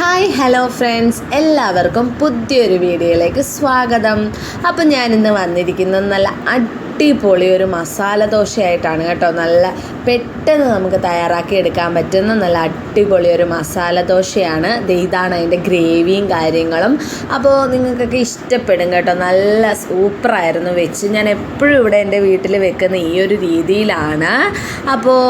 Hi hello friends, എല്ലാവർക്കും പുതിയൊരു വീഡിയോയിലേക്ക് സ്വാഗതം. അപ്പം ഞാനിന്ന് വന്നിരിക്കുന്നത് നല്ല അടിപൊളി ഒരു മസാല ദോശയായിട്ടാണ് കേട്ടോ. നല്ല പെട്ടെന്ന് നമുക്ക് തയ്യാറാക്കി എടുക്കാൻ പറ്റുന്ന നല്ല അടിപൊളി ഒരു മസാല ദോശയാണ്. ഇതാണ് അതിൻ്റെ ഗ്രേവിയും കാര്യങ്ങളും. അപ്പോൾ നിങ്ങൾക്കൊക്കെ ഇഷ്ടപ്പെടും കേട്ടോ. നല്ല സൂപ്പറായിരുന്നു വെച്ച്. ഞാൻ എപ്പോഴും ഇവിടെ എൻ്റെ വീട്ടിൽ വെക്കുന്ന ഈ ഒരു രീതിയിലാണ്. അപ്പോൾ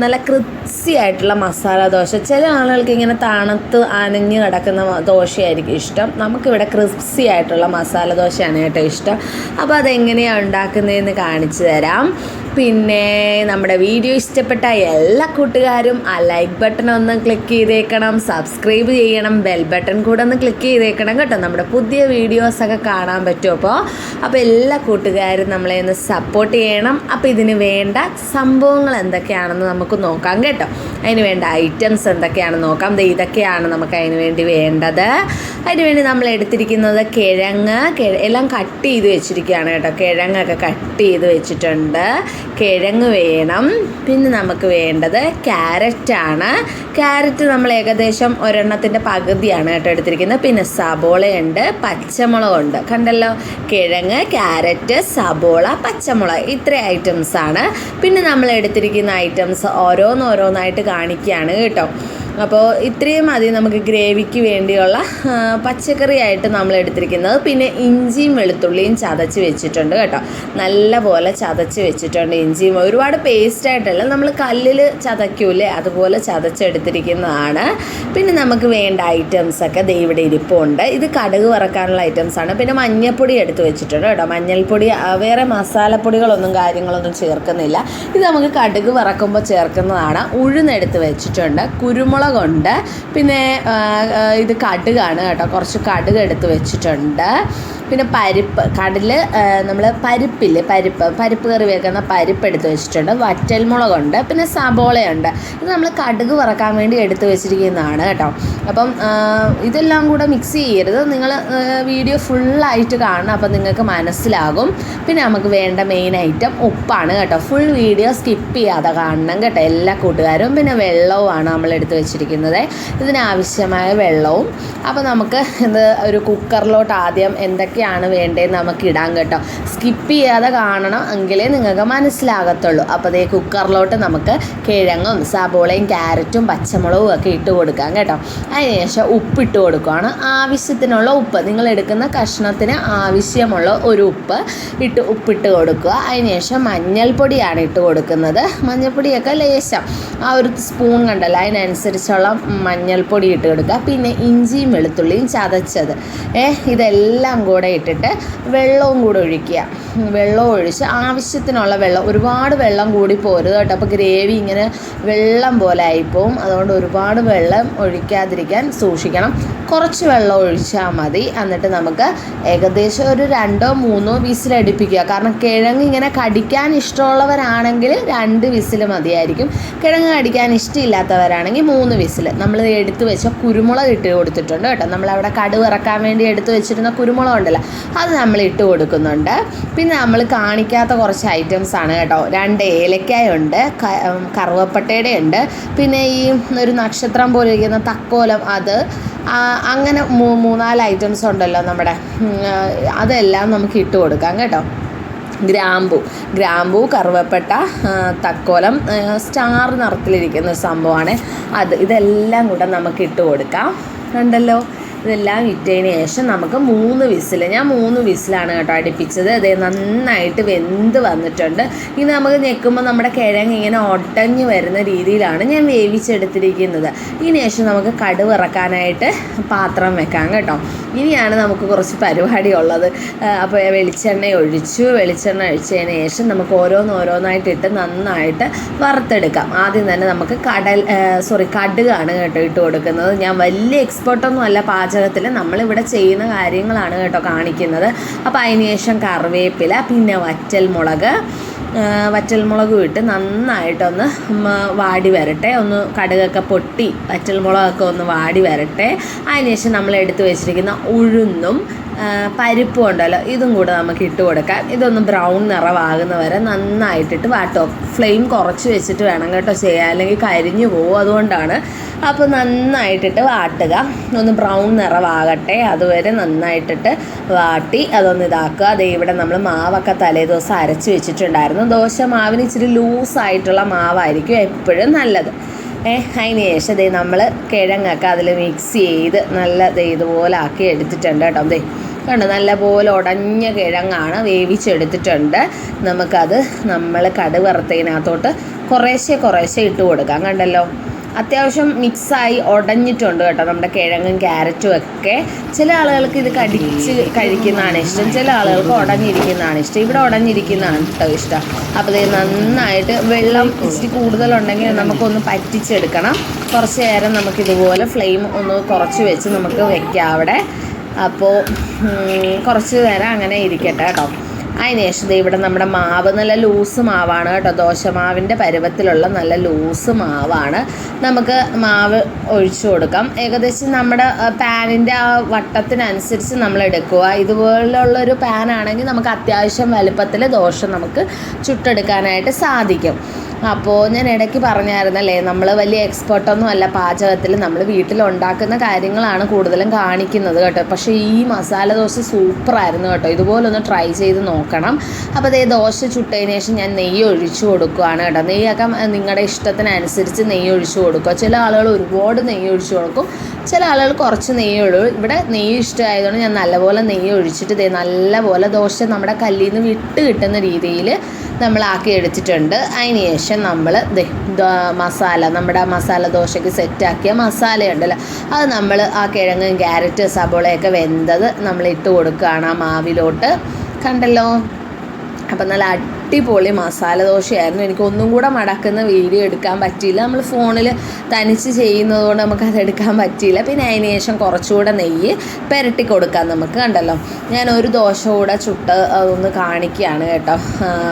നല്ല ക്രിസ്പി ആയിട്ടുള്ള മസാല ദോശ. ചില ആളുകൾക്ക് ഇങ്ങനെ തണുത്ത് അനഞ്ഞ് കിടക്കുന്ന ദോശയായിരിക്കും ഇഷ്ടം. നമുക്കിവിടെ ക്രിസ്പി ആയിട്ടുള്ള മസാല ദോശയാണ് കേട്ടോ ഇഷ്ടം. അപ്പോൾ അതെങ്ങനെയാണ് ഉണ്ടാക്കുന്നതെന്ന് കാണിച്ചു തരാം. പിന്നെ നമ്മുടെ വീഡിയോ ഇഷ്ടപ്പെട്ട എല്ലാ കൂട്ടുകാരും ആ ലൈക്ക് ബട്ടൺ ഒന്ന് ക്ലിക്ക് ചെയ്തേക്കണം, സബ്സ്ക്രൈബ് ചെയ്യണം, ബെൽ ബട്ടൺ കൂടെ ഒന്ന് ക്ലിക്ക് ചെയ്തേക്കണം കേട്ടോ. നമ്മുടെ പുതിയ വീഡിയോസൊക്കെ കാണാൻ പറ്റും. അപ്പോൾ എല്ലാ കൂട്ടുകാരും നമ്മളെ ഒന്ന് സപ്പോർട്ട് ചെയ്യണം. അപ്പോൾ ഇതിന് വേണ്ട സംഭവങ്ങൾ എന്തൊക്കെയാണെന്ന് നമുക്ക് നോക്കാം കേട്ടോ. അതിന് വേണ്ട ഐറ്റംസ് എന്തൊക്കെയാണെന്ന് നോക്കാം. ഇതൊക്കെയാണ് നമുക്ക് അതിന് വേണ്ടി വേണ്ടത്. അതിനുവേണ്ടി നമ്മൾ എടുത്തിരിക്കുന്നത് കിഴങ്ങ് എല്ലാം കട്ട് ചെയ്ത് വെച്ചിരിക്കുകയാണ് കേട്ടോ. കിഴങ്ങൊക്കെ കട്ട് ചെയ്ത് വെച്ചിട്ടുണ്ട്. കിഴങ്ങ് വേണം. പിന്നെ നമുക്ക് വേണ്ടത് ക്യാരറ്റാണ്. ക്യാരറ്റ് നമ്മൾ ഏകദേശം ഒരെണ്ണത്തിൻ്റെ പകുതിയാണ് കേട്ടോ എടുത്തിരിക്കുന്നത്. പിന്നെ സബോളയുണ്ട്, പച്ചമുളകുണ്ട്. കണ്ടല്ലോ, കിഴങ്ങ്, ക്യാരറ്റ്, സബോള, പച്ചമുളക്, ഇത്ര ഐറ്റംസാണ്. പിന്നെ നമ്മൾ എടുത്തിരിക്കുന്ന ഐറ്റംസ് ഓരോന്നായിട്ട് കാണിക്കുകയാണ് കേട്ടോ. അപ്പോൾ ഇത്രയും മതി നമുക്ക് ഗ്രേവിക്ക് വേണ്ടിയുള്ള പച്ചക്കറിയായിട്ട് നമ്മൾ എടുത്തിരിക്കുന്നത്. പിന്നെ ഇഞ്ചിയും വെളുത്തുള്ളിയും ചതച്ച് വെച്ചിട്ടുണ്ട് കേട്ടോ. നല്ല പോലെ ചതച്ച് വെച്ചിട്ടുണ്ട്. ഇഞ്ചിയും ഒരുപാട് പേസ്റ്റായിട്ടല്ല, നമ്മൾ കല്ലിൽ ചതയ്ക്കൂലേ അതുപോലെ ചതച്ചെടുത്തിരിക്കുന്നതാണ്. പിന്നെ നമുക്ക് വേണ്ട ഐറ്റംസൊക്കെ ഇവിടെ ഇരിപ്പുണ്ട്. ഇത് കടുക് വറക്കാനുള്ള ഐറ്റംസാണ്. പിന്നെ മഞ്ഞൾപ്പൊടി എടുത്ത് വെച്ചിട്ടുണ്ട് കേട്ടോ. മഞ്ഞൾപ്പൊടി വേറെ മസാലപ്പൊടികളൊന്നും കാര്യങ്ങളൊന്നും ചേർക്കുന്നില്ല. ഇത് നമുക്ക് കടുക് വറക്കുമ്പോൾ ചേർക്കുന്നതാണ്. ഉഴുന്നെടുത്ത് വെച്ചിട്ടുണ്ട്, കുരുമുളകുണ്ട്, പിന്നെ ഇത് കടുകാണ് കേട്ടോ. കുറച്ച് കടുക് എടുത്ത് വെച്ചിട്ടുണ്ട്. പിന്നെ പരിപ്പ്, നമ്മൾ പരിപ്പ് കറി വെക്കുന്ന പരിപ്പ് എടുത്ത് വെച്ചിട്ടുണ്ട്. വറ്റൽമുളകുണ്ട്, പിന്നെ സബോളയുണ്ട്. ഇത് നമ്മൾ കടുക് വറക്കാൻ വേണ്ടി എടുത്ത് വെച്ചിരിക്കുന്നതാണ് കേട്ടോ. അപ്പം ഇതെല്ലാം കൂടെ മിക്സ് ചെയ്യരുത്. നിങ്ങൾ വീഡിയോ ഫുള്ളായിട്ട് കാണണം, അപ്പം നിങ്ങൾക്ക് മനസ്സിലാകും. പിന്നെ നമുക്ക് വേണ്ട മെയിൻ ഐറ്റം ഉപ്പാണ് കേട്ടോ. ഫുൾ വീഡിയോ സ്കിപ്പ് ചെയ്യാതെ കാണണം കേട്ടോ എല്ലാ കൂട്ടുകാരും. പിന്നെ വെള്ളവുമാണ് നമ്മൾ എടുത്ത് വെച്ചിരിക്കുന്നത്. ഇതിനാവശ്യമായ വെള്ളവും. അപ്പോൾ നമുക്ക് ഇത് ഒരു കുക്കറിലോട്ട് ആദ്യം എന്തൊക്കെയാണ് വേണ്ടതെന്ന് നമുക്ക് ഇടാം കേട്ടോ. സ്കിപ്പ് ചെയ്യാതെ കാണണം, എങ്കിലേ നിങ്ങൾക്ക് മനസ്സിലാകത്തുള്ളൂ. അപ്പോൾ അതേ കുക്കറിലോട്ട് നമുക്ക് കിഴങ്ങും സബോളയും ക്യാരറ്റും പച്ചമുളകും ഒക്കെ ഇട്ട് കൊടുക്കാം കേട്ടോ. അതിനുശേഷം ഉപ്പിട്ട് കൊടുക്കുകയാണ്. ആവശ്യത്തിനുള്ള ഉപ്പ്, നിങ്ങൾ എടുക്കുന്ന കഷ്ണത്തിന് ആവശ്യമുള്ള ഒരു ഉപ്പിട്ട് കൊടുക്കുക. അതിനുശേഷം മഞ്ഞൾപ്പൊടിയാണ് ഇട്ട് കൊടുക്കുന്നത്. മഞ്ഞൾപ്പൊടിയൊക്കെ ലേശം ആ ഒരു സ്പൂൺ കണ്ടല്ലോ, അതിനനുസരിച്ചുള്ള മഞ്ഞൾപ്പൊടി ഇട്ട് കൊടുക്കുക. പിന്നെ ഇഞ്ചിയും വെളുത്തുള്ളിയും ചതച്ചത് ഇതെല്ലാം കൂടെ ഇട്ടിട്ട് വെള്ളവും കൂടെ ഒഴിക്കുക. വെള്ളം ഒഴിച്ച് ആവശ്യത്തിനുള്ള വെള്ളം, ഒരുപാട് വെള്ളം കൂടി പോരുത് കേട്ടോ. അപ്പോൾ ഗ്രേവി ഇങ്ങനെ വെള്ളം പോലെ ആയിപ്പോവും. അതുകൊണ്ട് ഒരുപാട് വെള്ളം ഒഴിക്കാതിരിക്കാൻ സൂക്ഷിക്കണം. കുറച്ച് വെള്ളം ഒഴിച്ചാൽ മതി. എന്നിട്ട് നമുക്ക് ഏകദേശം ഒരു 2-3 വിസിലടിപ്പിക്കുക. കാരണം കിഴങ്ങ് ഇങ്ങനെ കടിക്കാൻ ഇഷ്ടമുള്ളവരാണെങ്കിൽ 2 വിസിൽ മതിയായിരിക്കും. കിഴങ്ങ് കടിക്കാൻ ഇഷ്ടമില്ലാത്തവരാണെങ്കിൽ 3 വിസിൽ. നമ്മൾ എടുത്ത് വെച്ച കുരുമുളക് ഇട്ട് കൊടുത്തിട്ടുണ്ട് കേട്ടോ. നമ്മളവിടെ കടുക് ഇറക്കാൻ വേണ്ടി എടുത്ത് വെച്ചിരുന്ന കുരുമുളക് ഉണ്ടല്ലോ, അത് നമ്മൾ ഇട്ട് കൊടുക്കുന്നുണ്ട്. പിന്നെ നമ്മൾ കാണിക്കാത്ത കുറച്ച് ഐറ്റംസ് ആണ് കേട്ടോ. 2 ഏലക്കായുണ്ട്, കറുവപ്പട്ടയുടെ ഉണ്ട്, പിന്നെ ഈ ഒരു നക്ഷത്രം പോലെ ഇരിക്കുന്ന തക്കോലം, അത് അങ്ങനെ 3-4 ഐറ്റംസ് ഉണ്ടല്ലോ നമ്മുടെ. അതെല്ലാം നമുക്ക് ഇട്ട് കൊടുക്കാം കേട്ടോ. ഗ്രാമ്പൂ, കറുവപ്പട്ട, തക്കോലം, സ്റ്റാർ നിറത്തിലിരിക്കുന്ന ഒരു സംഭവമാണ് അത്. ഇതെല്ലാം കൂടെ നമുക്ക് ഇട്ട് കൊടുക്കാം. കണ്ടല്ലോ, ഇതെല്ലാം ഇട്ടതിന് ശേഷം നമുക്ക് 3 വിസിൽ, ഞാൻ 3 വിസിലാണ് കേട്ടോ അടുപ്പിച്ചത്. അതേ നന്നായിട്ട് വെന്ത് വന്നിട്ടുണ്ട്. ഇനി നമുക്ക് ഞെക്കുമ്പോൾ നമ്മുടെ കിഴങ്ങ് ഇങ്ങനെ ഒടഞ്ഞു വരുന്ന രീതിയിലാണ് ഞാൻ വേവിച്ചെടുത്തിരിക്കുന്നത്. ഇതിന് ശേഷം നമുക്ക് കടുക് ഇറക്കാനായിട്ട് പാത്രം വെക്കാം കേട്ടോ. ഇനിയാണ് നമുക്ക് കുറച്ച് പരിപാടി ഉള്ളത്. അപ്പോൾ വെളിച്ചെണ്ണ ഒഴിച്ചതിന് ശേഷം നമുക്ക് ഓരോന്നായിട്ടിട്ട് നന്നായിട്ട് വറുത്തെടുക്കാം. ആദ്യം തന്നെ നമുക്ക് കടുകാണ് കേട്ടോ ഇട്ട് കൊടുക്കുന്നത്. ഞാൻ വലിയ എക്സ്പേർട്ടൊന്നും അല്ല പാചകത്തിൽ, നമ്മളിവിടെ ചെയ്യുന്ന കാര്യങ്ങളാണ് കേട്ടോ കാണിക്കുന്നത്. അപ്പോൾ അതിന് ശേഷം കറിവേപ്പില, പിന്നെ വറ്റൽമുളകും ഇട്ട് നന്നായിട്ടൊന്ന് വാടി വരട്ടെ. ഒന്ന് കടുകൊക്കെ പൊട്ടി വറ്റൽമുളകൊക്കെ ഒന്ന് വാടി വരട്ടെ. അതിനുശേഷം നമ്മൾ എടുത്ത് വെച്ചിരിക്കുന്ന ഉഴുന്നും പരിപ്പും ഉണ്ടല്ലോ ഇതും കൂടെ നമുക്ക് ഇട്ട് കൊടുക്കാം. ഇതൊന്ന് ബ്രൗൺ നിറമാകുന്ന വരെ നന്നായിട്ടിട്ട് വാട്ടോ. ഫ്ലെയിം കുറച്ച് വെച്ചിട്ട് വേണം കേട്ടോ ചെയ്യാൻ, അല്ലെങ്കിൽ കരിഞ്ഞു പോകും. അതുകൊണ്ടാണ്. അപ്പോൾ നന്നായിട്ടിട്ട് വാട്ടുക. ഒന്ന് ബ്രൗൺ നിറമാകട്ടെ, അതുവരെ നന്നായിട്ടിട്ട് വാട്ടി അതൊന്ന് ഇതാക്കുക. അതേ ഇവിടെ നമ്മൾ മാവൊക്കെ തലേ ദിവസം അരച്ച് വെച്ചിട്ടുണ്ടായിരുന്നു. ദോശ മാവിന് ഇച്ചിരി ലൂസായിട്ടുള്ള മാവായിരിക്കും എപ്പോഴും നല്ലത്. അതിന് ശേഷം ദേ നമ്മൾ കിഴങ്ങൊക്കെ അതിൽ മിക്സ് ചെയ്ത് നല്ല ഇതുപോലെ ആക്കി എടുത്തിട്ടുണ്ട് കേട്ടോ. ദേ കണ്ടോ, നല്ലപോലെ ഉടഞ്ഞ കിഴങ്ങാണ്, വേവിച്ചെടുത്തിട്ടുണ്ട്. നമുക്കത് നമ്മൾ കടുക് വറുത്തതിനകത്തോട്ട് കുറേശ്ശെ ഇട്ട് കൊടുക്കാം. കണ്ടല്ലോ, അത്യാവശ്യം മിക്സായി ഉടഞ്ഞിട്ടുണ്ട് കേട്ടോ നമ്മുടെ കിഴങ്ങും ക്യാരറ്റും ഒക്കെ. ചില ആളുകൾക്ക് ഇത് കടിച്ച് കഴിക്കുന്നതാണ് ഇഷ്ടം, ചില ആളുകൾക്ക് ഉടഞ്ഞിരിക്കുന്നതാണ് ഇഷ്ടം. ഇവിടെ ഉടഞ്ഞിരിക്കുന്നതാണ് കേട്ടോ ഇഷ്ടം. അപ്പോൾ ഇത് നന്നായിട്ട് വെള്ളം ഇച്ചിരി കൂടുതലുണ്ടെങ്കിൽ നമുക്കൊന്ന് പറ്റിച്ചെടുക്കണം. കുറച്ച് നേരം നമുക്കിതുപോലെ ഫ്ലെയിം ഒന്ന് കുറച്ച് വെച്ച് നമുക്ക് വെക്കാം അവിടെ. അപ്പോൾ കുറച്ച് നേരം അങ്ങനെ ഇരിക്കട്ടെ കേട്ടോ. അതിന് ശേഷം ഇവിടെ നമ്മുടെ മാവ് നല്ല ലൂസ് മാവാണ് കേട്ടോ. ദോശമാവിൻ്റെ പരുവത്തിലുള്ള നല്ല ലൂസ് മാവാണ്. നമുക്ക് മാവ് ഒഴിച്ചു കൊടുക്കാം. ഏകദേശം നമ്മുടെ പാനിൻ്റെ ആ വട്ടത്തിനനുസരിച്ച് നമ്മൾ എടുക്കുക. ഇതുപോലുള്ളൊരു പാനാണെങ്കിൽ നമുക്ക് അത്യാവശ്യം വലുപ്പത്തിൽ ദോശ നമുക്ക് ചുട്ടെടുക്കാനായിട്ട് സാധിക്കും. അപ്പോൾ ഞാൻ ഇടയ്ക്ക് പറഞ്ഞായിരുന്നല്ലേ, നമ്മൾ വലിയ എക്സ്പേർട്ടൊന്നും അല്ല പാചകത്തിൽ. നമ്മൾ വീട്ടിലുണ്ടാക്കുന്ന കാര്യങ്ങളാണ് കൂടുതലും കാണിക്കുന്നത് കേട്ടോ. പക്ഷേ ഈ മസാല ദോശ സൂപ്പറായിരുന്നു കേട്ടോ. ഇതുപോലൊന്ന് ട്രൈ ചെയ്ത് നോക്കണം. അപ്പോൾ അതേ ദോശ ചുട്ടതിന് ശേഷം ഞാൻ നെയ്യ് ഒഴിച്ചു കൊടുക്കുകയാണ് കേട്ടോ. നെയ്യൊക്കെ നിങ്ങളുടെ ഇഷ്ടത്തിനനുസരിച്ച് നെയ്യ് ഒഴിച്ചു കൊടുക്കുക. ചില ആളുകൾ ഒരുപാട് നെയ്യ് ഒഴിച്ചു കൊടുക്കും, ചില ആളുകൾ കുറച്ച് നെയ്യ് ഒഴിക്കും. ഇവിടെ നെയ്യ് ഇഷ്ടമായതുകൊണ്ട് ഞാൻ നല്ലപോലെ നെയ്യ് ഒഴിച്ചിട്ട് നല്ലപോലെ ദോശ നമ്മുടെ കല്ലിൽ നിന്ന് വിട്ട് കിട്ടുന്ന രീതിയിൽ നമ്മളാക്കി എടുത്തിട്ടുണ്ട്. അതിന് ശേഷം നമ്മൾ മസാല, നമ്മുടെ മസാല ദോശയ്ക്ക് സെറ്റാക്കിയ മസാലയുണ്ടല്ലോ, അത് നമ്മൾ ആ കിഴങ്ങും ക്യാരറ്റ് സബോളയൊക്കെ വെന്തത് നമ്മൾ ഇട്ട് കൊടുക്കുകയാണ് ആ മാവിലോട്ട്. കണ്ടല്ലോ, അപ്പം നല്ല അടിപൊളി മസാല ദോശയായിരുന്നു. എനിക്കൊന്നും കൂടെ മടക്കുന്ന വീഡിയോ എടുക്കാൻ പറ്റിയില്ല. നമ്മൾ ഫോണിൽ തനിച്ച് ചെയ്യുന്നതുകൊണ്ട് നമുക്കതെടുക്കാൻ പറ്റിയില്ല. പിന്നെ അതിന് ശേഷം കുറച്ചുകൂടെ നെയ്യ് പുരട്ടി കൊടുക്കാം നമുക്ക്. കണ്ടല്ലോ, ഞാൻ ഒരു ദോശ കൂടെ ചുട്ട് അതൊന്ന് കാണിക്കുകയാണ് കേട്ടോ.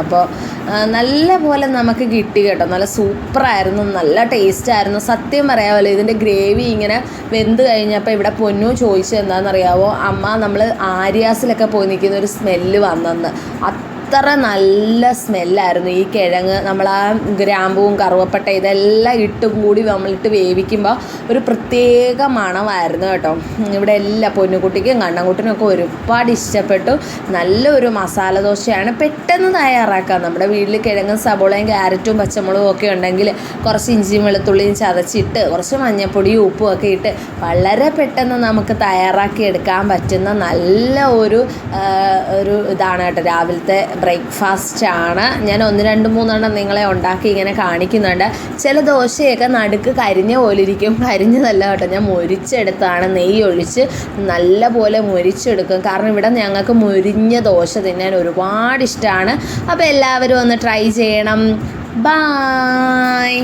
അപ്പോൾ നല്ല പോലെ നമുക്ക് കിട്ടി കേട്ടോ. നല്ല സൂപ്പറായിരുന്നു, നല്ല ടേസ്റ്റായിരുന്നു. സത്യം പറയാമല്ലോ, ഇതിൻ്റെ ഗ്രേവി ഇങ്ങനെ വെന്ത് കഴിഞ്ഞപ്പോൾ ഇവിടെ പൊന്നു ചോദിച്ചത് എന്താണെന്നറിയാമോ, അമ്മ നമ്മൾ ആര്യാസിലൊക്കെ പോയി നിൽക്കുന്ന ഒരു സ്മെല്ല് വന്നെന്ന്. അത്ര നല്ല സ്മെല്ലായിരുന്നു ഈ കിഴങ്ങ്. നമ്മൾ ആ ഗ്രാമ്പൂവും കറുവപ്പട്ട ഇതെല്ലാം ഇട്ടും കൂടി നമ്മളിട്ട് വേവിക്കുമ്പോൾ ഒരു പ്രത്യേക മണമായിരുന്നു കേട്ടോ. ഇവിടെ എല്ലാ പൊന്നുകുട്ടിക്കും കണ്ണൻകുട്ടിനും ഒക്കെ ഒരുപാട് ഇഷ്ടപ്പെട്ടു. നല്ലൊരു മസാല ദോശയാണ്, പെട്ടെന്ന് തയ്യാറാക്കാം. നമ്മുടെ വീട്ടിൽ കിഴങ്ങും സബോളയും ക്യാരറ്റും പച്ചമുളകും ഒക്കെ ഉണ്ടെങ്കിൽ കുറച്ച് ഇഞ്ചിയും വെളുത്തുള്ളിയും ചതച്ചിട്ട് കുറച്ച് മഞ്ഞൾപ്പൊടിയും ഉപ്പും ഒക്കെ ഇട്ട് വളരെ പെട്ടെന്ന് നമുക്ക് തയ്യാറാക്കി എടുക്കാൻ പറ്റുന്ന നല്ല ഒരു ഇതാണ് കേട്ടോ. രാവിലത്തെ ബ്രേക്ക്ഫാസ്റ്റാണ്. ഞാൻ 1, 2, 3 നിങ്ങളെ ഉണ്ടാക്കി ഇങ്ങനെ കാണിക്കുന്നുണ്ട്. ചില ദോശയൊക്കെ നടുക്ക് കരിഞ്ഞ പോലെ ഇരിക്കും. കരിഞ്ഞതല്ല കേട്ടോ, ഞാൻ മൊരിച്ചെടുത്താണ്. നെയ്യ് ഒഴിച്ച് നല്ല പോലെ മൊരിച്ചെടുക്കും. കാരണം ഇവിടെ ഞങ്ങൾക്ക് മൊരിഞ്ഞ ദോശ തിന്നാൻ ഒരുപാട് ഇഷ്ടമാണ്. അപ്പോൾ എല്ലാവരും ഒന്ന് ട്രൈ ചെയ്യണം. ബായ്.